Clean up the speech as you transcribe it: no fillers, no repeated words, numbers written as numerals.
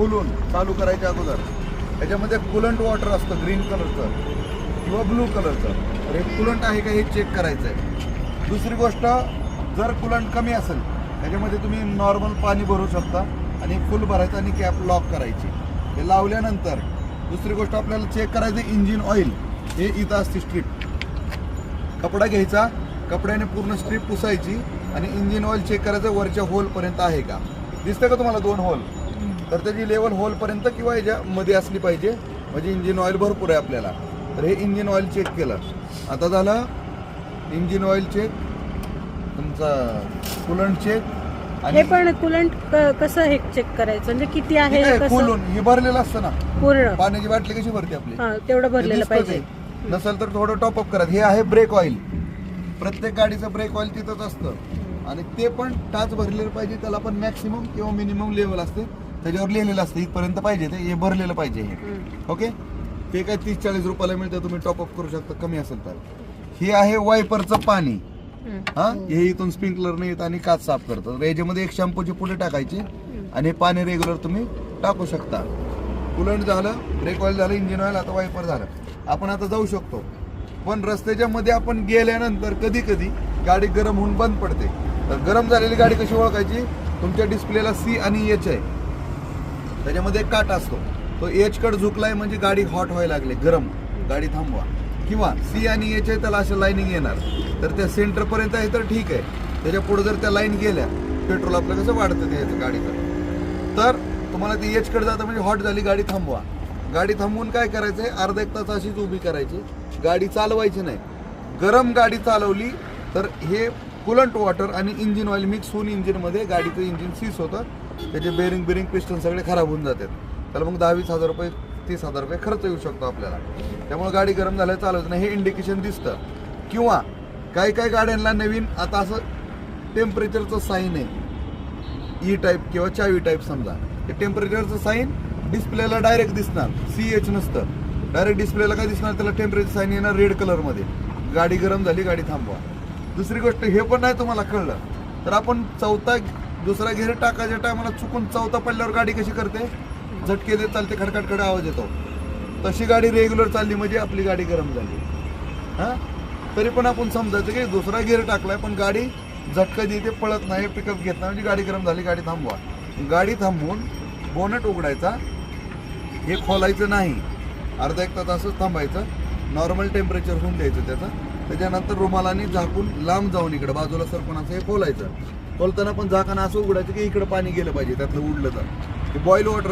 खोलून चालू करायच्या अगोदर याच्यामध्ये कूलंट वॉटर असतं ग्रीन कलरचं किंवा ब्लू कलरचं, तर हे कूलंट आहे का हे चेक करायचं आहे. दुसरी गोष्ट, जर कूलंट कमी असेल त्याच्यामध्ये तुम्ही नॉर्मल पाणी भरू शकता आणि फुल भरायचं आणि कॅप लॉक करायची. हे लावल्यानंतर दुसरी गोष्ट आपल्याला चेक करायचं इंजिन ऑइल. हे इथं असते स्ट्रीप, कपडा घ्यायचा, कपड्याने पूर्ण स्ट्रीप पुसायची आणि इंजिन ऑइल चेक करायचं वरच्या होलपर्यंत आहे का. दिसतं का तुम्हाला 2 होल, तर त्याची लेवल होलपर्यंत किंवा याच्यामध्ये असली पाहिजे, म्हणजे इंजिन ऑइल भरपूर आहे आपल्याला. तर हे इंजिन ऑइल चेक केलं. आता झालं इंजिन ऑइल चेक, तुमचा कूलंट चेक. हे पण कूलंट कसं हे चेक करायचं, म्हणजे किती आहे कसं? खोलून हे भरलेलं असतं ना, पूर्ण पाण्याची बाटली कशी भरते आपली, तेवढं भरलेलं दिसतं पाहिजे. ते. नसेल तर थोडं टॉपअप करा. हे आहे ब्रेक ऑइल. प्रत्येक गाडीचं ब्रेक ऑइल तिथंच असतं आणि ते पण टाच भरलेलं पाहिजे. त्याला पण मॅक्सिमम किंवा मिनिमम लेवल असते, त्याच्यावर लिहिलेलं असतं इथपर्यंत पाहिजे, ते हे भरलेलं पाहिजे हे. ओके, ते काय 30-40 रुपयाला मिळतं, तुम्ही टॉपअप करू शकता कमी असेल तर. हे आहे वायपरचं पाणी. हे इथून स्प्रिंकलरने येत आणि काच साफ करतं. तर याच्यामध्ये एक शॅम्पूची पुढे टाकायची आणि हे पाणी रेग्युलर तुम्ही टाकू शकता. कूलंट झालं, ब्रेक ऑइल झालं, इंजिन ऑइल, आता वायपर झालं. आपण आता जाऊ शकतो. पण रस्त्याच्या मध्ये आपण गेल्यानंतर कधी कधी गाडी गरम होऊन बंद पडते. तर गरम झालेली गाडी कशी ओळखायची, तुमच्या डिस्प्लेला C आणि H आहे, त्याच्यामध्ये एक काटा असतो, तो H कडे झुकलाय म्हणजे गाडी हॉट व्हायला लागली, गरम, गाडी थांबवा. किंवा C आणि H आहे त्याला अशा लाईनिंग येणार, तर त्या सेंटर पर्यंत आहे तर ठीक आहे. त्याच्या पुढे जर त्या लाईन गेल्या, पेट्रोल आपलं कसं वाढतं त्याचं गाडीचं, तर तुम्हाला ती H कडे जातं म्हणजे हॉट झाली, गाडी थांबवा. गाडी थांबवून काय करायचंय, अर्धा एक तास अशीच उभी करायची, गाडी चालवायची नाही. गरम गाडी चालवली तर हे कूलंट वॉटर आणि इंजिन ऑइल मिक्स होऊन इंजिनमध्ये गाडीचं इंजिन सीस होतं, त्याचे बेरिंग पिस्टन सगळे खराब होऊन जातात. त्याला मग 10-20 हजार रुपये 30 हजार रुपये खर्च येऊ शकतो आपल्याला. त्यामुळे गाडी गरम झाल्यावर चालवायचं नाही, हे इंडिकेशन दिसतं. किंवा काही गाड्यांना नवीन आता असं टेम्परेचरचं साईन आहे, E टाईप किंवा चावी टाईप समजा, ते टेम्परेचरचं साईन डिस्प्लेला डायरेक्ट दिसणार, CH नसतं. डायरेक्ट डिस्प्लेला काय दिसणार, त्याला टेम्परेचर साईन येणार रेड कलरमध्ये, गाडी गरम झाली, गाडी थांबवा. दुसरी गोष्ट, हे पण नाही तुम्हाला कळलं तर आपण दुसरा गेअर टाकायच्या टायमाला चुकून चौथा पडल्यावर गाडी कशी करते, झटके देत चालते, खडखडखड आवाज येतो. तशी गाडी रेग्युलर चालली म्हणजे आपली गाडी गरम झाली. तरी पण आपण समजायचं की दुसरा गेअर टाकलाय पण गाडी झटका देते, पळत नाही, पिकअप घेत नाही, म्हणजे गाडी गरम झाली, गाडी थांबवा. गाडी थांबवून बोनट उघडायचा, हे खोलायचं नाही, अर्धा एक तास असंच थांबायचं, नॉर्मल टेम्परेचर होऊन द्यायचं त्याचं. त्याच्यानंतर रुमालाने झाकून लांब जाऊन इकडे बाजूला सरकून असं हे खोलायचं. खोलताना पण झाकण असं उघडायचं की इकडे पाणी गेलं पाहिजे, त्यातलं उडलं तर. हे बॉईल वॉटर